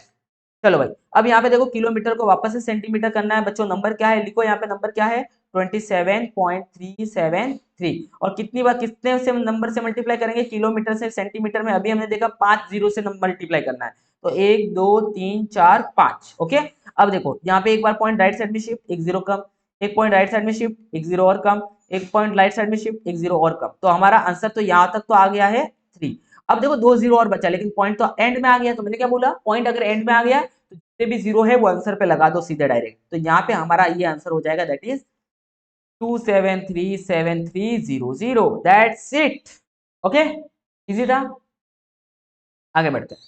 चलो भाई, अब यहाँ पे देखो किलोमीटर को वापस से सेंटीमीटर करना है बच्चों। नंबर क्या है, लिखो यहाँ पे नंबर क्या है, 27.373। और कितनी बार कितने से नंबर से मल्टीप्लाई करेंगे, किलोमीटर से सेंटीमीटर में। अभी हमने देखा 5 जीरो से मल्टीप्लाई करना है, तो 1 2 3 4 5। ओके, अब देखो यहाँ पे एक बार पॉइंट राइट साइड में शिफ्ट, एक जीरो कम, एक पॉइंट राइट साइड में शिफ्ट, एक जीरो और कम, एक पॉइंट राइट साइड में शिफ्ट, एक जीरो और कम। तो हमारा आंसर तो यहाँ तक तो आ गया है 3। अब देखो दो जीरो और बचा, लेकिन पॉइंट तो एंड में आ गया। तो मैंने क्या बोला, पॉइंट अगर एंड में आ गया तो जितने भी जीरो है वो आंसर पे लगा दो सीधे डायरेक्ट। तो यहाँ पे हमारा ये आंसर हो जाएगा, that is 2737300। That's it. Okay, easy था। आगे बढ़ते हैं।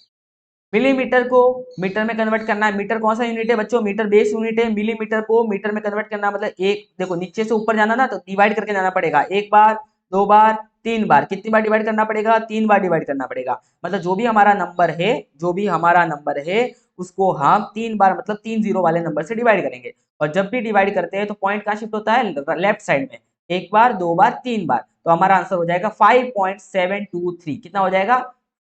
मिलीमीटर को मीटर में कन्वर्ट करना है। मीटर कौन सा यूनिट है बच्चों, मीटर बेस यूनिट है। मिलीमीटर को मीटर में कन्वर्ट करना मतलब एक, देखो नीचे से ऊपर जाना ना तो डिवाइड करके जाना पड़ेगा, एक बार, दो बार, तीन बार। कितनी बार डिवाइड करना पड़ेगा, तीन बार डिवाइड करना पड़ेगा। मतलब जो भी हमारा नंबर है, जो भी हमारा नंबर है उसको हम तीन बार, मतलब तीन जीरो वाले नंबर से डिवाइड करेंगे। और जब भी डिवाइड करते हैं तो पॉइंट कहाँ शिफ्ट होता है, लेफ्ट साइड में। एक बार, दो बार, तीन बार। तो हमारा आंसर हो जाएगा 5.723। कितना हो जाएगा,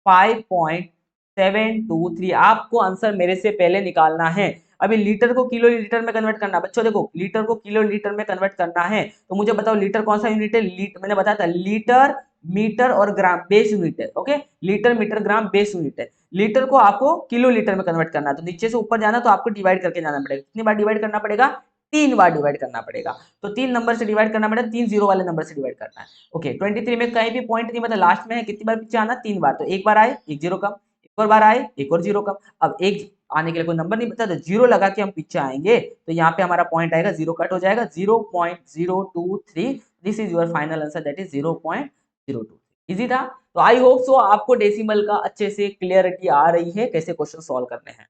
5.723। आपको आंसर मेरे से पहले निकालना है। अभी लीटर को किलो लीटर में कन्वर्ट करना, बच्चों देखो लीटर को किलो लीटर में कन्वर्ट करना है तो मुझे बताओ लीटर कौन सा यूनिट है। मैंने बताया था लीटर, मीटर और ग्राम बेस यूनिट है। ओके, लीटर, मीटर, ग्राम बेस यूनिट है। लीटर को आपको किलो लीटर में कन्वर्ट करना है तो नीचे से ऊपर जाना तो आपको डिवाइड करके जाना पड़ेगा। कितनी बार डिवाइड करना पड़ेगा, तीन बार डिवाइड करना पड़ेगा। तो तीन नंबर से डिवाइड करना पड़ेगा, तीन जीरो वाले नंबर से डिवाइड करना है। ओके, 23 में कहीं भी पॉइंट नहीं, मतलब लास्ट में है, कितनी बार पीछे आना, तीन बार। तो एक बार आए, एक जीरो कम, एक और बार आए, एक और जीरो कम। अब एक आने के लिए कोई नंबर नहीं बता तो जीरो लगा के हम पीछे आएंगे तो यहाँ पे हमारा पॉइंट आएगा, जीरो कट हो जाएगा, 0.023। This is your final answer, that is 0.023। Easy था। तो आई होप सो आपको डेसिमल का अच्छे से क्लियरिटी आ रही है कैसे क्वेश्चन सॉल्व करने हैं।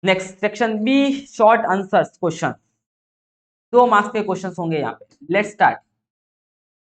Next section B, short answers question. 2 marks के क्वेश्चन होंगे यहाँ पे। Let's start.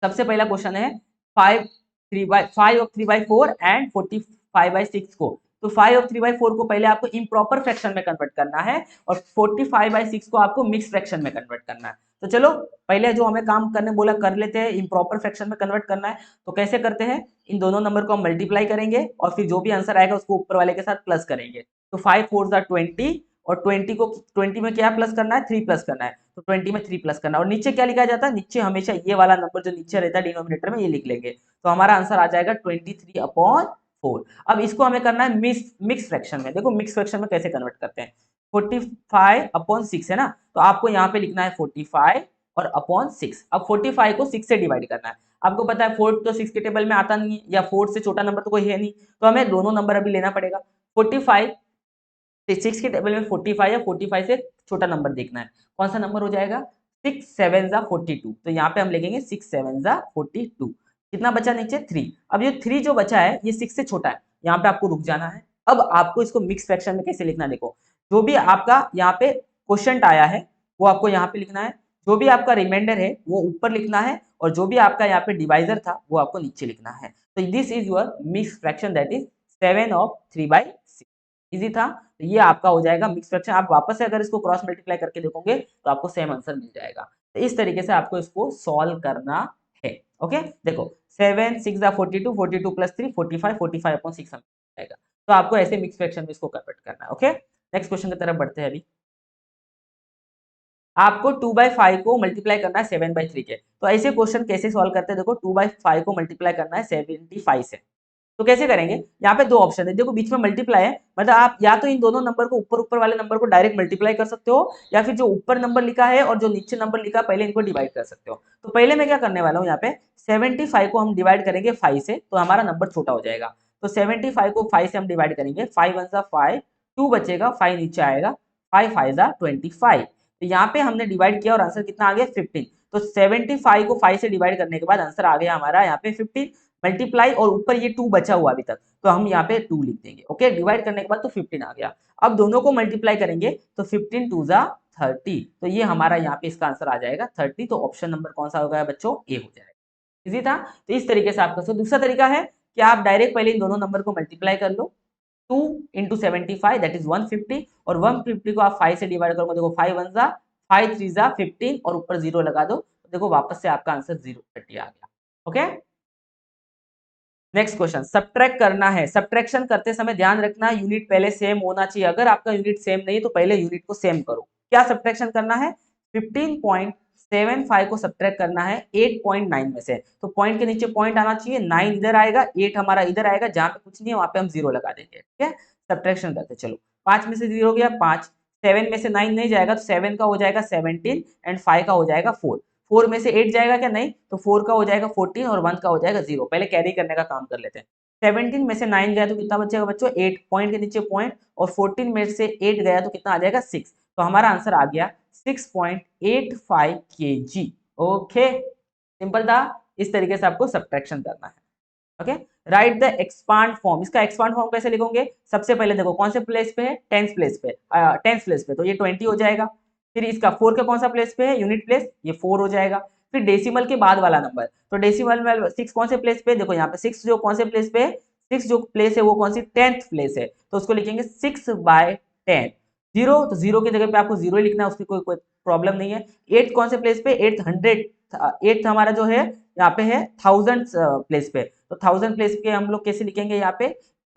सबसे पहला क्वेश्चन है 5/3/4 एंड 45/6 को। तो 5/3/4 को पहले आपको इम्प्रॉपर फ्रैक्शन में कन्वर्ट करना है और 45/6 को आपको मिक्स फ्रैक्शन में कन्वर्ट करना है। तो चलो पहले जो हमें काम करने बोला कर लेते हैं। इम्प्रॉपर फ्रैक्शन में कन्वर्ट करना है तो कैसे करते हैं, इन दोनों नंबर को हम मल्टीप्लाई करेंगे और फिर जो भी आंसर आएगा उसको ऊपर वाले के साथ प्लस करेंगे। तो 5×4 = 20 और 20 को 20 में क्या प्लस करना है, 3 प्लस करना है। तो 20 में 3 प्लस करना। और नीचे क्या लिखा जाता है, नीचे हमेशा ये वाला नंबर जो नीचे रहता है डिनोमिनेटर में ये लिख लेंगे। तो हमारा आंसर आ जाएगा 23/4। अब इसको हमें करना है मिक्स फ्रैक्शन में। देखो मिक्स फ्रैक्शन में कैसे कन्वर्ट करते हैं, 45/6 है ना, तो आपको यहाँ पे लिखना है 45 और अपॉन 6। अब 45 को 6 से डिवाइड करना है। आपको पता है 4 तो 6 के टेबल में आता नहीं है, या 4 से छोटा नंबर तो कोई है नहीं, तो हमें दोनों नंबर अभी लेना पड़ेगा। 45 6 के टेबल में 45 या 45 से छोटा नंबर देखना है, कौन सा नंबर हो जाएगा, 6 7 जा 42। तो यहाँ पे हम लिखेंगे 6 7 जा 42। कितना बचा नीचे, 3। अब ये 3 जो बचा है ये 6 से छोटा है, यहाँ पे आपको रुक जाना है। अब आपको इसको मिक्स फ्रैक्शन में कैसे लिखना है, देखो जो भी आपका यहाँ पे क्वोशंट आया है वो आपको यहाँ पे लिखना है, जो भी आपका रिमाइंडर है वो ऊपर लिखना है, और जो भी आपका यहाँ पे डिवाइजर था वो आपको नीचे लिखना है। तो this is your mix fraction, that is 7/3/6। Easy था। तो ये आपका हो जाएगा मिक्स फ्रैक्शन। आप वापस से अगर इसको क्रॉस मल्टीप्लाई करके देखोगे तो आपको सेम आंसर मिल जाएगा। तो इस तरीके से आपको इसको सॉल्व करना है। ओके, देखो 7 6 जा 42, 42 + 3 45, 45/6 आएगा। तो आपको ऐसे मिक्स फ्रैक्शन में इसको कन्वर्ट करना है। ओके, नेक्स्ट क्वेश्चन की तरफ बढ़ते हैं। अभी आपको 2/5 को मल्टीप्लाई करना है 7/3 के। तो ऐसे क्वेश्चन कैसे सॉल्व करते हैं, देखो 2/5 को मल्टीप्लाई करना है 75 से। तो कैसे करेंगे, यहाँ पे दो ऑप्शन है, देखो बीच में मल्टीप्लाई है, मतलब आप या तो इन दोनों नंबर को ऊपर ऊपर वाले नंबर को डायरेक्ट मल्टीप्लाई कर सकते हो, या फिर जो ऊपर नंबर लिखा है और जो नीचे नंबर लिखा है पहले इनको डिवाइड कर सकते हो। तो पहले मैं क्या करने वाला हूँ, यहाँ पे 75 को हम डिवाइड करेंगे 5 से तो हमारा नंबर छोटा हो जाएगा। तो 75 को 5 से हम डिवाइड करेंगे, 5 1 जा 5, 2 बचेगा, 5 नीचे आएगा, 5 5 जा 25। तो यहाँ पे हमने डिवाइड किया और आंसर कितना आ गया, 15। तो 75 को 5 से डिवाइड करने के बाद आंसर आ गया हमारा यहाँ पे 15 मल्टीप्लाई, और ऊपर ये 2 बचा हुआ अभी तक तो हम यहाँ पे 2 लिख देंगे। ओके, डिवाइड करने के बाद तो 15 आ गया। अब दोनों को मल्टीप्लाई करेंगे तो 15 2 जा 30, तो ये हमारा यहाँ पे इसका आंसर आ जाएगा 30। तो ऑप्शन नंबर कौन सा होगा बच्चों, ए हो जाएगा। इजी था। तो इस तरीके से आपका दूसरा तरीका है कि आप डायरेक्ट पहले इन दोनों नंबर को मल्टीप्लाई कर लो, 2 × 75 दैट इज 150, और 150 को आप 5 से डिवाइड करोगे, देखो 5 1 जा 5 3 जा 15 और ऊपर 0 लगा दो, तो देखो वापस से आपका आंसर 030 आ गया। ओके, नेक्स्ट क्वेश्चन, सब्ट्रैक्ट करना है। सब्ट्रैक्शन करते समय ध्यान रखना यूनिट पहले सेम होना चाहिए। अगर आपका यूनिट सेम नहीं तो पहले यूनिट को सेम करो। क्या सब्ट्रैक्शन करना है, 15.75 को सब्ट्रैक्ट करना है 8.9 में से। तो पॉइंट के नीचे पॉइंट आना चाहिए, 9 इधर आएगा, 8 हमारा इधर आएगा, जहां पे कुछ नहीं है वहां पे हम 0 लगा देंगे। ठीक है, सब्ट्रैक्शन करते चलो, 5 में से 0 गया 5, 7 में से 9 नहीं जाएगा तो 7 का हो जाएगा 17 एंड 5 का हो जाएगा 4। 4 में से 8 जाएगा क्या? नहीं, तो 4 का हो जाएगा 14 और 1 का हो जाएगा 0। पहले कैरी करने का काम कर लेते हैं। 17 में से 9 गया तो कितना बचेगा बच्चों? 8, पॉइंट के नीचे पॉइंट, और 14 में से 8 गया तो कितना आ जाएगा? 6। तो हमारा आंसर आ गया 6.85 kg। ओके, सिंपल था। इस तरीके से आपको सब्ट्रैक्शन करना है। Okay, right the expand form. इसका एक्सपांड फॉर्म कैसे लिखोगे? सबसे पहले देखो कौन से प्लेस पे है? टेंथ प्लेस पे। टेंथ प्लेस पे तो ये 20 हो जाएगा। फिर इसका 4 का कौन सा प्लेस पे है? यूनिट प्लेस, ये 4 हो जाएगा। फिर डेसिमल के बाद वाला नंबर, तो डेसिमल में 6 कौन से प्लेस पे? देखो यहाँ पे 6 जो कौन से प्लेस पे है? 6 जो प्लेस है वो कौन सी? 10th प्लेस है, तो उसको लिखेंगे 6/10। 0, तो 0 की जगह पे आपको 0 ही लिखना है, उसकी कोई प्रॉब्लम नहीं है। 8 कौन से प्लेस पे? 8 100, 8 हमारा जो है यहाँ पे है 1000 प्लेस पे, तो 1000 प्लेस के हम लोग कैसे लिखेंगे यहाँ पे?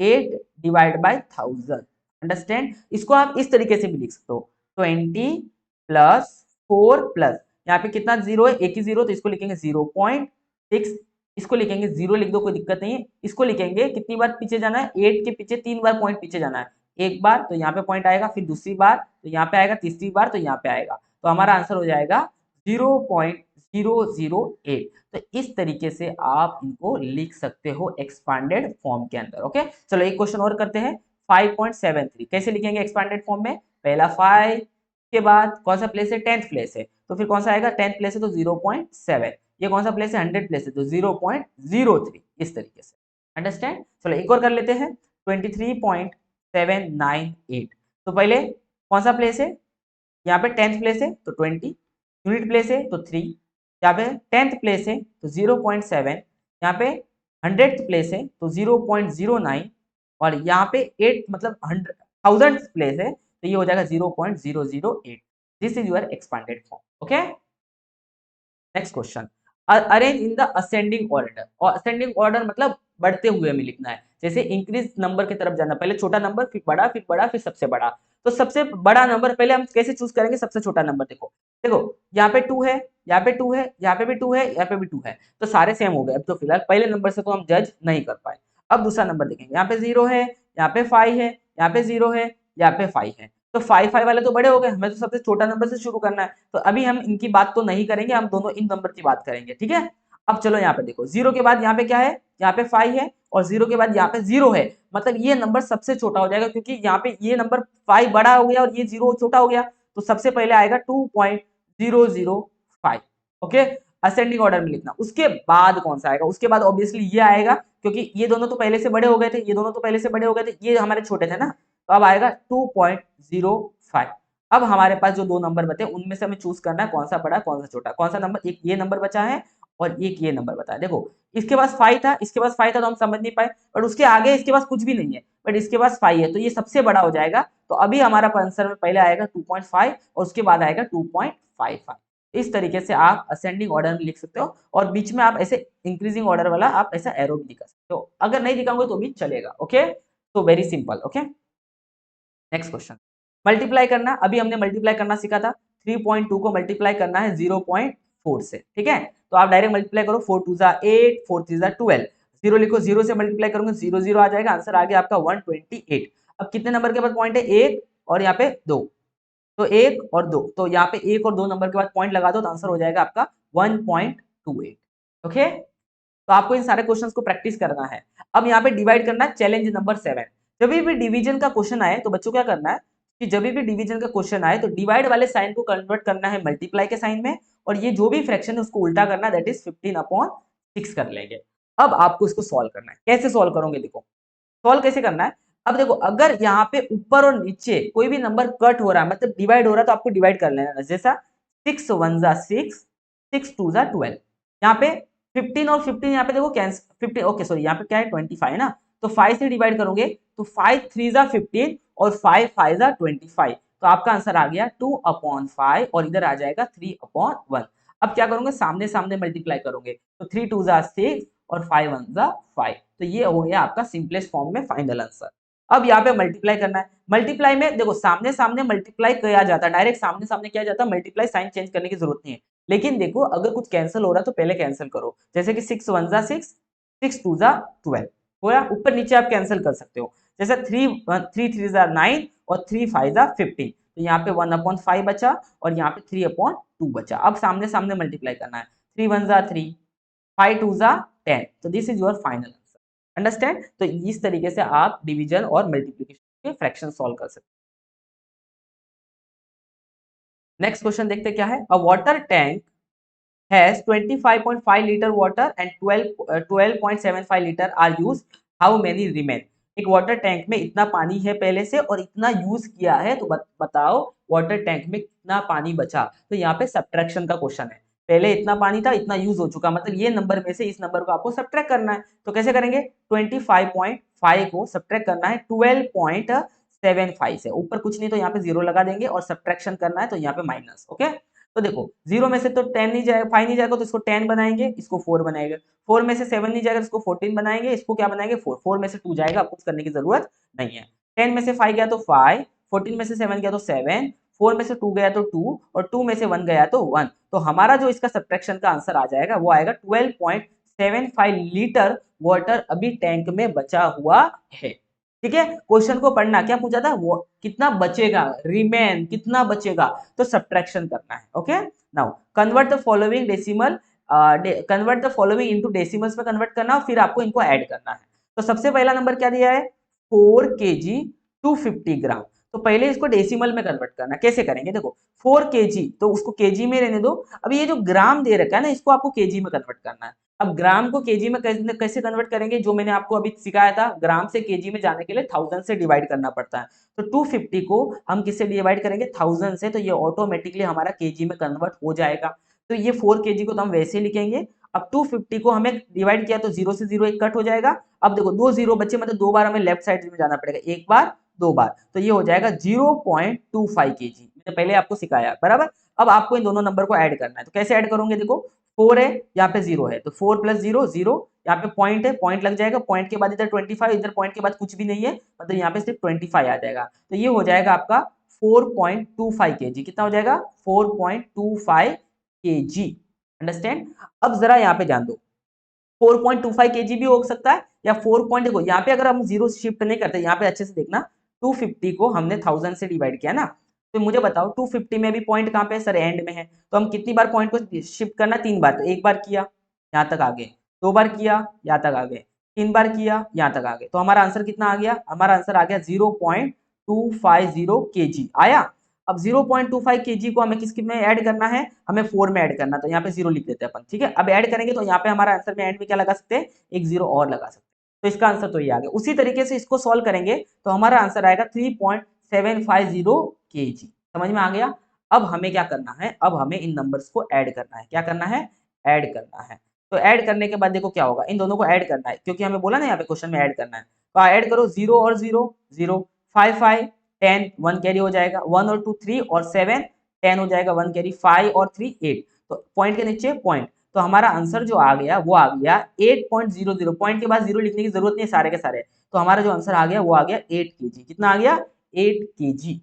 8 डिवाइड बाय 1000। अंडरस्टैंड? इसको आप इस तरीके से भी लिख सकते हो, 20 प्लस 4 प्लस, यहाँ पे कितना जीरो है? एक ही जीरो, तो इसको लिखेंगे 0.6। इसको लिखेंगे 0 लिख दो, कोई दिक्कत नहीं है। इसको लिखेंगे कितनी बार पीछे जाना है? 8 के पीछे 3 बार पॉइंट पीछे जाना है। एक बार तो यहाँ पे पॉइंट आएगा, फिर दूसरी बार तो यहाँ पे आएगा, तीसरी बार तो यहाँ पे आएगा, तो हमारा आंसर हो जाएगा 0.008। तो इस तरीके से आप इनको लिख सकते हो एक्सपांडेड फॉर्म के अंदर। ओके, चलो एक क्वेश्चन और करते हैं। 5.73 कैसे लिखेंगे एक्सपांडेड फॉर्म में? पहला 5 के बाद कौन सा प्लेस है? 10th प्लेस है, तो फिर कौन सा आएगा? 10th प्लेस है तो 0.7। ये कौन सा प्लेस है? 100 प्लेस है तो 0.03। इस तरीके से, अंडरस्टैंड? चलो एक और कर लेते हैं। 23.798, तो पहले कौन सा प्लेस है? यहाँ पे 10th प्लेस है तो 20, यूनिट प्लेस है तो 3, यहाँ पे 10th प्लेस है तो 0.7, यहाँ पे 100th प्लेस है तो 0.09, और यहाँ पे 8 मतलब 1000th प्लेस है तो ये हो जाएगा 0.008। This is your expanded form. Okay, next question. Arrange in the ascending order, और असेंडिंग ऑर्डर मतलब बढ़ते हुए हमें लिखना है। जैसे इंक्रीज नंबर की तरफ जाना, पहले छोटा नंबर, फिर बड़ा, फिर बड़ा, फिर सबसे बड़ा। तो सबसे बड़ा नंबर पहले हम कैसे चूज करेंगे? सबसे छोटा नंबर। देखो देखो, यहाँ पे 2 है, यहाँ पे 2 है, यहाँ पे भी 2 है, यहाँ पे भी 2 है, तो सारे सेम हो गए। अब तो फिलहाल पहले नंबर से तो हम जज नहीं कर पाए। अब दूसरा नंबर देखेंगे, यहाँ पे 0 है, यहाँ पे 5 है, यहाँ पे 0 है, यहाँ पे 5 है, तो 5 वाले तो बड़े हो गए, हमें तो सबसे छोटा नंबर से शुरू करना है। तो अभी हम इनकी बात तो नहीं करेंगे, हम दोनों इन नंबर की बात करेंगे, ठीक है? अब चलो यहाँ पे देखो, 0 के बाद यहाँ पे क्या है? यहाँ पे 5 है, और 0 के बाद यहाँ पे 0 है, मतलब ये नंबर सबसे छोटा हो जाएगा, क्योंकि यहाँ पे ये नंबर 5 बड़ा हो गया और ये 0 छोटा हो गया, तो सबसे पहले आएगा 2.005। ओके, असेंडिंग ऑर्डर में लिखना। उसके बाद कौन सा आएगा? उसके बाद ऑब्वियसली ये आएगा, क्योंकि ये दोनों तो पहले से बड़े हो गए थे, ये दोनों तो पहले से बड़े हो गए थे, ये हमारे छोटे थे ना, तो अब आएगा 2.05। अब हमारे पास जो दो नंबर बचे उनमें से हमें चूज करना है कौन सा बड़ा कौन सा छोटा। कौन सा नंबर? एक ये नंबर बचा है और एक ये नंबर बता है। देखो इसके पास 5 था, इसके पास 5 था, तो हम समझ नहीं पाए, बट उसके आगे इसके पास कुछ भी नहीं है, बट इसके पास 5 है, तो ये सबसे बड़ा हो जाएगा। तो अभी हमारा आंसर में पहले आएगा 2.5 और उसके बाद आएगा 2.55। इस तरीके से आप असेंडिंग ऑर्डर में लिख सकते हो, और बीच में आप ऐसे इंक्रीजिंग ऑर्डर वाला आप ऐसा एरो भी दिखा सकते हो। अगर नहीं दिखाओगे तो भी चलेगा। ओके, तो very simple. Okay, next question. Multiply करना, अभी हमने मल्टीप्लाई करना सीखा था। 3.2 को मल्टीप्लाई करना है 0.4 से, ठीक है? तो आप डायरेक्ट मल्टीप्लाई करो, 4 2 8, 4 3 12। 0 लिखो, 0 से मल्टीप्लाई करोगे 0 0 आ जाएगा, आंसर आ गया आपका 128। अब कितने नंबर के बाद पॉइंट है? 1 और यहाँ पे 2, तो 1 और 2, तो यहाँ पे 1 और 2 नंबर के बाद पॉइंट लगा दो, तो आंसर हो जाएगा आपका 1.28। ओके, तो आपको इन सारे क्वेश्चंस को प्रैक्टिस करना है। अब यहाँ पे डिवाइड करना है, चैलेंज नंबर 7। जब भी डिवीजन का क्वेश्चन आए तो बच्चों क्या करना है कि जब भी डिवीजन का क्वेश्चन आए तो डिवाइड वाले साइन को कन्वर्ट करना है मल्टीप्लाई के साइन में, और ये जो भी फ्रैक्शन है उसको उल्टा करना है, दैट इज 15/6 कर लेंगे। अब आपको इसको सॉल्व करना है। कैसे सॉल्व करोगे? देखो सॉल्व कैसे करना है। अब देखो, अगर यहाँ पे ऊपर और नीचे कोई भी नंबर कट हो रहा है, मतलब डिवाइड हो रहा है, तो आपको डिवाइड कर लेना है। जैसा 6 1 6, 6 2 12, यहाँ पे 15 और 15 यहाँ पे देखो कैंसिल, 15 ओके सॉरी, यहाँ पे क्या है 25 ना, तो 5 से डिवाइड करोगे तो 5 3 15 और 5 5 25, तो आपका आंसर आ गया 2/5, और इधर आ जाएगा 3/1। अब क्या करोगे? सामने सामने मल्टीप्लाई करोगे, तो 3 2 6 और 5 1 5, तो ये हो गया आपका सिंपलेस्ट फॉर्म में फाइनल आंसर। अब यहाँ पे मल्टीप्लाई करना है। मल्टीप्लाई में देखो सामने सामने मल्टीप्लाई किया जाता है, डायरेक्ट सामने सामने किया जाता है, मल्टीप्लाई साइन चेंज करने की जरूरत नहीं है। लेकिन देखो अगर कुछ कैंसिल हो रहा है तो पहले कैंसिल करो, जैसे कि 6 1 6, 6 2 12 हो गया। ऊपर नीचे आप कैंसिल कर सकते हो, जैसे 3 3 3 9 और 3 5 15, तो यहाँ पे 1/5 बचा और यहाँ पे 3/2 बचा। अब सामने सामने मल्टीप्लाई करना है, 3 1 जा 3, 5 2 जा 10। तो this is your final answer. Understand? तो इस तरीके से आप डिवीजन और मल्टीप्लिकेशन के फ्रैक्शन सॉल्व कर सकते हैं। नेक्स्ट क्वेश्चन देखते क्या है। अ water tank has 25.5 liter water and 12.75 liter are used, how many remain? एक वाटर टैंक में इतना पानी है पहले से और इतना यूज किया है, तो बताओ वाटर टैंक में कितना पानी बचा। तो यहाँ पे सब्ट्रैक्शन का क्वेश्चन है, पहले इतना पानी था, इतना यूज हो चुका, मतलब ये नंबर में से इस नंबर को आपको सब्ट्रैक्ट करना है। तो कैसे करेंगे, 25.5 को सब्ट्रैक्ट करना है 12.75 से, ऊपर कुछ नहीं तो यहाँ पे जीरो लगा देंगे और सब्ट्रैक्शन करना है तो यहाँ पे माइनस। ओके, तो देखो जीरो में से तो 10 नहीं जाएगा, 5 नहीं जाएगा तो इसको 10 बनाएंगे, इसको 4 बनाएंगे, 4 में से 7 नहीं जाएगा तो इसको 14 बनाएंगे, इसको क्या बनाएंगे 4, 4 में से 2 जाएगा, आपको कुछ करने की जरूरत नहीं है। 10 में से 5 गया तो 5, 14 में से 7 गया तो 7, 4 में से 2 गया तो 2 और 2 में से 1 गया तो 1। तो हमारा जो इसका सब्ट्रैक्शन का आंसर आ जाएगा वो आएगा 12.75 लीटर वाटर अभी टैंक में बचा हुआ है। ठीक है, क्वेश्चन को पढ़ना, क्या पूछा था, वो कितना बचेगा, रिमेन कितना बचेगा, तो सब्ट्रैक्शन करना है। Okay, now convert the following decimal, convert the following into decimals में कन्वर्ट करना और फिर आपको इनको ऐड करना है। तो सबसे पहला नंबर क्या दिया है, 4 kg 250 ग्राम। तो पहले इसको डेसिमल में कन्वर्ट करना, कैसे करेंगे, देखो 4 kg तो उसको kg में रहने दो। अब ये जो ग्राम दे रखा है ना, इसको आपको kg में कन्वर्ट करना है। अब ग्राम को केजी में कैसे कन्वर्ट करेंगे, जो मैंने आपको अभी सिखाया था, ग्राम से केजी में जाने के लिए 1000 से डिवाइड करना पड़ता है। तो 250 को हम किससे डिवाइड करेंगे, 1000 से, तो ये ऑटोमेटिकली हमारा केजी में कन्वर्ट हो जाएगा। तो ये 4 kg को तो हम वैसे लिखेंगे। अब 250 को हमें डिवाइड किया तो 0 से 0 एक कट हो जाएगा। अब देखो 2 0 बच्चे, मतलब 2 बार हमें लेफ्ट साइड में जाना पड़ेगा, एक बार 2 बार, तो ये हो जाएगा 0.25 kg। मैंने पहले आपको सिखाया, बराबर। अब आपको इन दोनों नंबर को ऐड करना है, तो कैसे ऐड करोगे, देखो 4 है, यहाँ पे 0 है, तो 4 + 0 0, यहाँ पे पॉइंट है, पॉइंट लग जाएगा, पॉइंट के बाद इधर 25, इधर पॉइंट के बाद कुछ भी नहीं है, मतलब यहाँ पे सिर्फ 25 आ जाएगा। तो ये हो जाएगा आपका 4.25 kg। कितना हो जाएगा, 4.25 kg। अंडरस्टैंड? अब जरा यहाँ पे ध्यान दो, 4.25 kg भी हो सकता है या 4 पॉइंट, देखो यहाँ पे अगर हम जीरो शिफ्ट नहीं करते, यहाँ पे अच्छे से देखना, 250 को हमने 1000 से डिवाइड किया ना, तो मुझे बताओ 250 में भी पॉइंट कहाँ पे है, सर एंड में है, तो हम कितनी बार पॉइंट को शिफ्ट करना, 3 बार। तो एक बार किया यहाँ तक आ गए, 2 बार किया यहाँ तक आ गए, 3 बार किया यहाँ तक आ गए, तो हमारा आंसर कितना आ गया, हमारा आंसर आ गया 0.250 kg आया। अब 0.25 kg को हमें किसकी में ऐड करना है, हमें 4 में ऐड करना, तो यहाँ पे 0 लिख देते हैं अपन। ठीक है, अब ऐड करेंगे तो यहाँ पे हमारा आंसर में एंड में क्या लगा सकते हैं, एक 0 और लगा सकते हैं। तो इसका आंसर तो ये आ गया। उसी तरीके से इसको सॉल्व करेंगे तो हमारा आंसर आएगा 3.750 kg। समझ में आ गया? अब हमें क्या करना है, अब हमें इन नंबर्स को ऐड करना है। क्या करना है, ऐड करना है। तो ऐड करने के बाद देखो क्या होगा, इन दोनों को ऐड करना है, क्योंकि हमें बोला ना यहाँ पे क्वेश्चन में ऐड करना है। तो ऐड करो, 0 और 0 0, 5 5 10, 1 कैरी हो जाएगा, 1 और 2 3 और 7 10 हो जाएगा, 1 कैरी, 5 और 3 8, तो पॉइंट के नीचे पॉइंट। तो हमारा आंसर जो आ गया वो आ गया 8.00। पॉइंट के बाद 0 लिखने की जरूरत नहीं है सारे के सारे, तो हमारा जो आंसर आ गया वो आ गया 8 kg। कितना आ गया, 8 kg।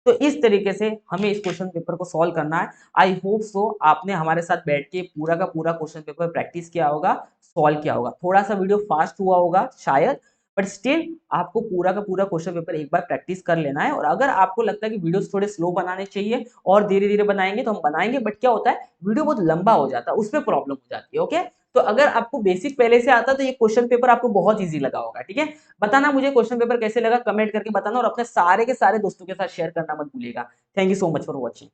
तो इस तरीके से हमें इस क्वेश्चन पेपर को सॉल्व करना है। आई होप सो आपने हमारे साथ बैठ के पूरा का पूरा क्वेश्चन पेपर प्रैक्टिस किया होगा, सॉल्व किया होगा। थोड़ा सा वीडियो फास्ट हुआ होगा शायद, बट स्टिल आपको पूरा का पूरा क्वेश्चन पेपर एक बार प्रैक्टिस कर लेना है। और अगर आपको लगता है कि वीडियोस थोड़े स्लो बनाने चाहिए और धीरे धीरे बनाएंगे तो हम बनाएंगे, बट क्या होता है वीडियो बहुत लंबा हो जाता है, उसमें प्रॉब्लम हो जाती है। ओके, तो अगर आपको बेसिक पहले से आता तो ये क्वेश्चन पेपर आपको बहुत ईजी लगा होगा। ठीक है, बताना मुझे क्वेश्चन पेपर कैसे लगा, कमेंट करके बताना और अपने सारे के सारे दोस्तों के साथ शेयर करना मत भूलिएगा। Thank you so much for watching.